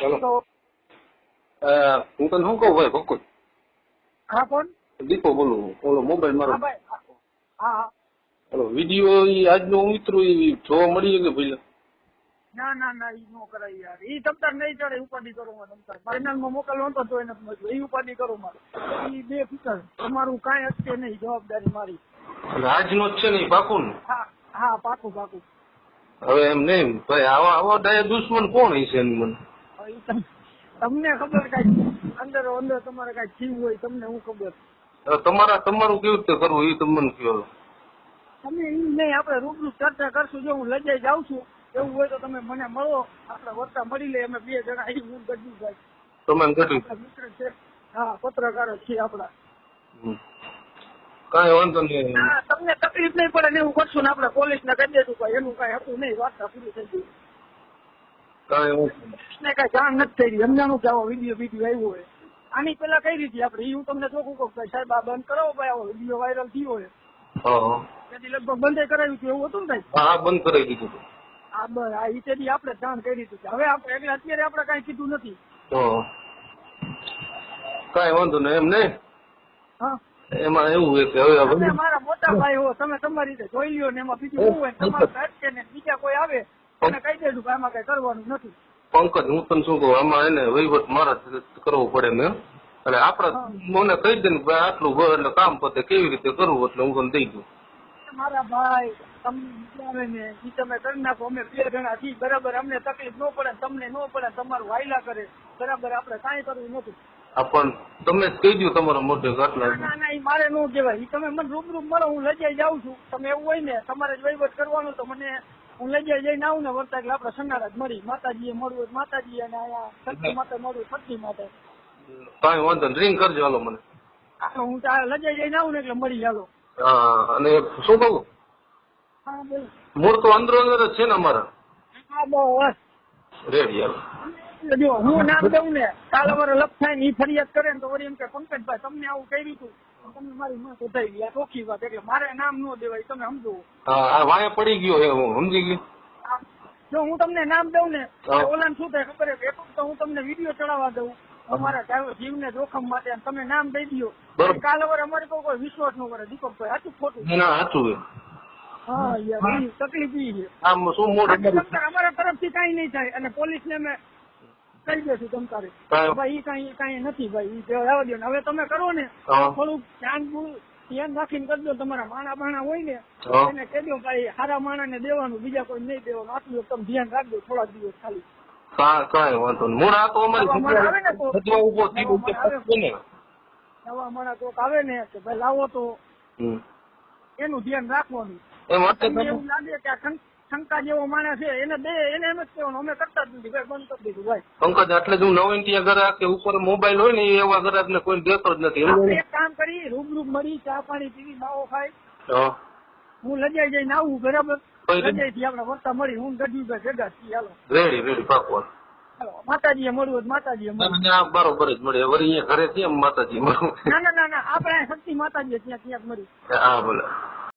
ચાલો તો હું તને શું કહું ભાઈ ભક્કું હા કોણ? દીપો બોલું. ઓલો મોબાઈલ મારો હા ભાઈ. હા. ઓલો વિડીયો આજનો ઉતરો જોવા મળી કે ભાઈ? ના ના ના ઈ નો કરાય યાર. ઈ તમતાર નહીં ચડે ઉપાધિ કરો માં તમતાર. ફાઇનલમાં મોકલવો તો જોઈને જ ઈ ઉપાધિ કરો માં. ઈ બે ફિકર તમારું કાંઈ હશે નહીં, જવાબદારી મારી. આજનો જ છે ને પાકું ને? હા હા પાકું પાકું. હવે એમ નહીં ભાઈ, આવા આવા ડાયા દુશ્મન કોણ હશે એની મને? હવે ઈ તમને ખબર કાંઈ અંદર અંદર તમારે કાંઈ થયું હોય તમને હું ખબર. હવે તમારું કેવી રીતે કરવું એ તમને કહો. તમે ઈ નહીં આપણે રૂબરૂ ચર્ચા કરશું. જો હું લજાઈ જાઉં છું એવું હોય તો તમે મને મળો, આપણે વર્તા મળી લે. અમે 2 જણા અહીં હું ગજુભાઈ તમે કેટલી આપણા મિત્ર છે. હા પત્રકાર જ છીએ આપડા. કાંઈ વાંધો નહીં. હા તમને તકલીફ નહીં પડે ને એવું કરશું ને આપણે પોલીસને કહી દેશું ભાઈ એનું કાંઈ હતું નહીં, વાર્તા પૂરી થઈ ગઈ. કાંઈ વાંધો ને કાંઈ જાણ નથી થઈ રહી. સમજાણું કે આવો વિડીયો આવ્યો હોય. આની પેલા કઈ રીતે આપણે એ હું તમને ચોખ્ખું કહું ભાઈ સાહેબ આ બંધ કરાવો ભાઈ, આવો વિડીયો વાયરલ થયો હોય હા તેથી લગભગ બંધ કરાવ્યું હતું એવું હતું ને ભાઈ? હા બંધ કરાવી દીધું. હા બસ આ ઈટેથી આપણે જાણ કરી દીધું. હવે આપણે એટલે અત્યારે આપણે કાંઈ કીધું નથી. કાંઈ વાંધો નહીં એમ નહીં. હા એમાં એવું હોય કે હવે તમે મારા મોટા ભાઈ હો, તમે તમારી રીતે જોઈ લ્યો ને એમાં બીજું શું હોય તમારું સાહેબ છે ને બીજા કોઈ આવે તમે કહી દેજો કે આમાં કઈ કરવાનું નથી. પંકજ હું તને શું કહું, આમાં એને વહીવટ મારા જ કરવો પડે ને. એટલે આપડા મને કહી દે ને ભાઈ આટલું હોય એટલે કામ પતે કેવી રીતે કરવું એટલે હું તને દઈ દઉં. મારા ભાઈ તમને વિચારે ને એ તમે કરી નાખો. અમે 2 જણા છીએ બરાબર. અમને તકલીફ ન પડે, તમને ન પડે, તમારું વાયલા કરે બરાબર. આપણે કાંઈ કરવું નથી. પણ તમે જ કહી દો તમારા મોઢે આટલા. ના ના એ મારે ન કહેવાય. એ તમે મને રૂબરૂ મળો, હું લજાઈ જાઉં છું. તમે એવું હોય ને તમારે જ વહીવટ કરવાનું તો મને હું લજાઈ જઈને આવું ને વર્તા એટલે આપણે સંગાડા જ મળી. માતાજીએ મળવું હોય માતાજી અને અહીંયા શક્તિ માતા મળવું શક્તિ માતા. કાંઈ વાંધો નહીં રિંગ કરજો હાલો મને. હું લજાઈ જઈને આવું ને એટલે મળી ચાલો. હા અને શું કહું, હા બોલો. મૂળ તો અંદર જ છે ને અમારા. હા બસ રેડી હાલો. જો હું નામ દઉં ને કાલ અમારે લપ થાય ને એ ફરિયાદ કરે ને તો વળી એમ કે પંકજભાઈ તમને આવું કર્યું હતું, તમે મારી માં શોધાઈ ગયા. ચોખ્ખી વાત. એટલે મારે નામ ન દેવાય, તમે સમજો. હા વાયા પડી ગયો હે હું સમજી ગયો. જો હું તમને નામ દઉં ને ઓલાને શું થાય ખબર છે, તો હું તમને વિડીયો ચડાવવા દઉં અમારા જીવને જોખમ માટે. તમે નામ દઈ દો કાલ હવે અમારે કોઈ વિશ્વાસ ન કરે. દીપકભાઈ સાચું ખોટું? ના સાચું. હા યાર તકલીફ ઈ છે. આમ શું મોઢું અમારા તરફથી કઈ નહીં થાય અને પોલીસ ને અમે કહી દેશું તમતારે ભાઈ ઈ કઈ નથી ભાઈ રહેવા દો ને. હવે તમે કરો ને થોડુંક ધ્યાન રાખીને કરજો. તમારા માણા બાણા હોય ને એને કહી દો ભાઈ સારા માણા ને દેવાનું, બીજા કોઈ નહીં દેવાનું. આટલું તમે ધ્યાન રાખજો થોડા દિવસ ખાલી. કાંઈ વાંધો નહીં. મૂળ આ તો અમારી નવા માણા કોક આવે ને કે ભાઈ લાવો તો એનું ધ્યાન રાખવાનું. એવું લાગે કે આ શંકા જેવો માણસ છે એને એને એમ જ કહેવાનું અમે કરતા જ નથી ભાઈ, બંધ કરી દીધું ભાઈ. પંકજ એટલે હું 90 ગ્રાહક કે ઉપર મોબાઈલ હોય ને એવા ગ્રાહક ને કોઈ દેતો જ નથી. એક કામ કરી રૂબરૂ મળી ચા પાણી પીવી માવો ખાય. હું લજાઈ જઈને આવું બરાબર. લજાઈ થી આપડે વર્તા મળી હું ગઢવી ભેગા છીએ. હાલો રેડી પાકવા. માતાજીએ મળવું હોય માતાજીએ મળવું. બરોબર જ મળે. વળી અહીંયા ઘરે છે માતાજી મળવું. ના ના ના આપણે શક્તિ માતાજીએ ત્યાં મળી. હા બોલે.